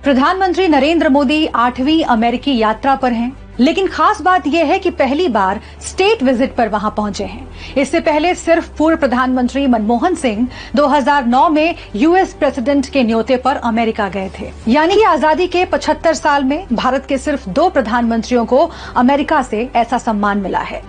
प्रधानमंत्री नरेंद्र मोदी 8वीं अमेरिकी यात्रा पर हैं, लेकिन खास बात यह है कि पहली बार स्टेट विजिट पर वहां पहुंचे हैं। इससे पहले सिर्फ पूर्व प्रधानमंत्री मनमोहन सिंह 2009 में यूएस प्रेसिडेंट के न्योते पर अमेरिका गए थे। यानी कि आजादी के 75 साल में भारत के सिर्फ 2 प्रधानमंत्रियों को अमेरिका से ऐसा सम्मान मिला है।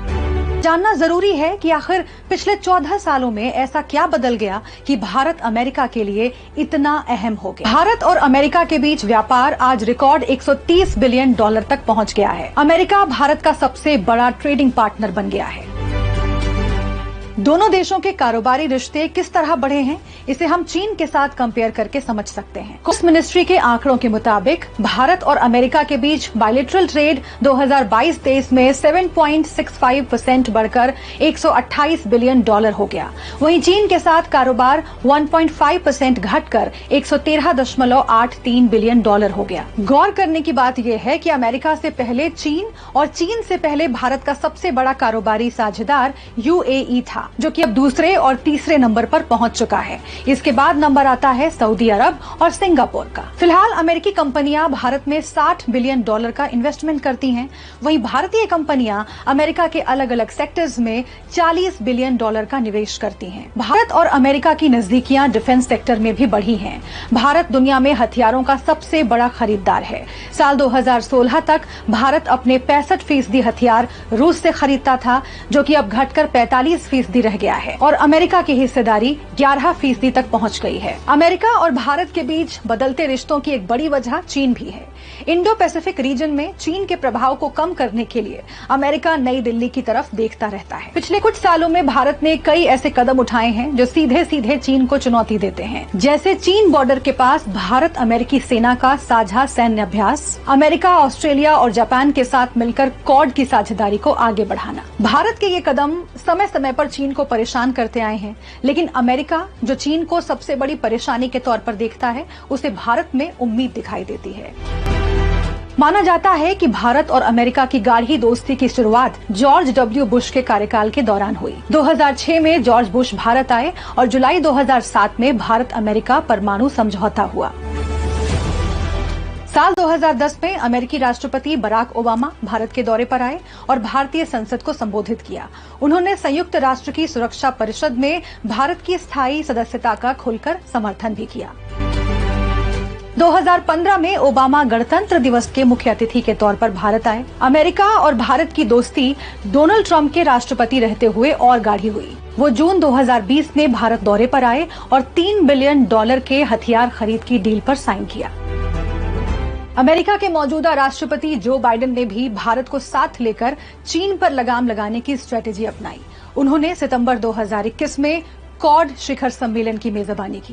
जानना जरूरी है कि आखिर पिछले 14 सालों में ऐसा क्या बदल गया कि भारत अमेरिका के लिए इतना अहम हो गया। भारत और अमेरिका के बीच व्यापार आज रिकॉर्ड $130 बिलियन तक पहुंच गया है। अमेरिका भारत का सबसे बड़ा ट्रेडिंग पार्टनर बन गया है। दोनों देशों के कारोबारी रिश्ते किस तरह बढ़े हैं, इसे हम चीन के साथ कंपेयर करके समझ सकते हैं। कॉमर्स मिनिस्ट्री के आंकड़ों के मुताबिक भारत और अमेरिका के बीच बायलैटरल ट्रेड 2022-23 में 7.65% बढ़कर $128 बिलियन हो गया। वहीं चीन के साथ कारोबार 1.5% घटकर $113.83 बिलियन हो गया। गौर करने की बात यह है कि अमेरिका से पहले चीन और चीन से पहले भारत का सबसे बड़ा कारोबारी साझेदार यूएई था, जो कि अब दूसरे और तीसरे नंबर पर पहुंच चुका है। इसके बाद नंबर आता है सऊदी अरब और सिंगापुर का। फिलहाल अमेरिकी कंपनियां भारत में $60 बिलियन का इन्वेस्टमेंट करती हैं। वहीं भारतीय कंपनियां अमेरिका के अलग अलग सेक्टर्स में $40 बिलियन का निवेश करती हैं। भारत और अमेरिका की नजदीकियां डिफेंस सेक्टर में भी बढ़ी हैं। भारत दुनिया में हथियारों का सबसे बड़ा खरीदार है। साल 2016 तक भारत अपने 65% हथियार रूस से खरीदता था, जो कि अब घटकर 45% रह गया है और अमेरिका की हिस्सेदारी 11% तक पहुंच गई है। अमेरिका और भारत के बीच बदलते रिश्तों की एक बड़ी वजह चीन भी है। इंडो पैसिफिक रीजन में चीन के प्रभाव को कम करने के लिए अमेरिका नई दिल्ली की तरफ देखता रहता है। पिछले कुछ सालों में भारत ने कई ऐसे कदम उठाए हैं जो सीधे सीधे चीन को चुनौती देते हैं, जैसे चीन बॉर्डर के पास भारत अमेरिकी सेना का साझा सैन्य अभ्यास, अमेरिका, ऑस्ट्रेलिया और जापान के साथ मिलकर क्वाड की साझेदारी को आगे बढ़ाना। भारत के ये कदम समय समय पर चीन को परेशान करते आए हैं, लेकिन अमेरिका, जो चीन को सबसे बड़ी परेशानी के तौर पर देखता है, उसे भारत में उम्मीद दिखाई देती है। माना जाता है कि भारत और अमेरिका की गाढ़ी दोस्ती की शुरुआत जॉर्ज डब्ल्यू बुश के कार्यकाल के दौरान हुई। 2006 में जॉर्ज बुश भारत आए और जुलाई 2007 में भारत अमेरिका परमाणु समझौता हुआ। साल 2010 में अमेरिकी राष्ट्रपति बराक ओबामा भारत के दौरे पर आए और भारतीय संसद को संबोधित किया। उन्होंने संयुक्त राष्ट्र की सुरक्षा परिषद में भारत की स्थायी सदस्यता का खुलकर समर्थन भी किया। 2015 में ओबामा गणतंत्र दिवस के मुख्य अतिथि के तौर पर भारत आए। अमेरिका और भारत की दोस्ती डोनाल्ड ट्रंप के राष्ट्रपति रहते हुए और गाढ़ी हुई। वो जून 2020 में भारत दौरे पर आए और $3 बिलियन के हथियार खरीद की डील पर साइन किया। अमेरिका के मौजूदा राष्ट्रपति जो बाइडेन ने भी भारत को साथ लेकर चीन पर लगाम लगाने की स्ट्रेटेजी अपनाई। उन्होंने सितंबर 2021 में क्वाड शिखर सम्मेलन की मेजबानी की।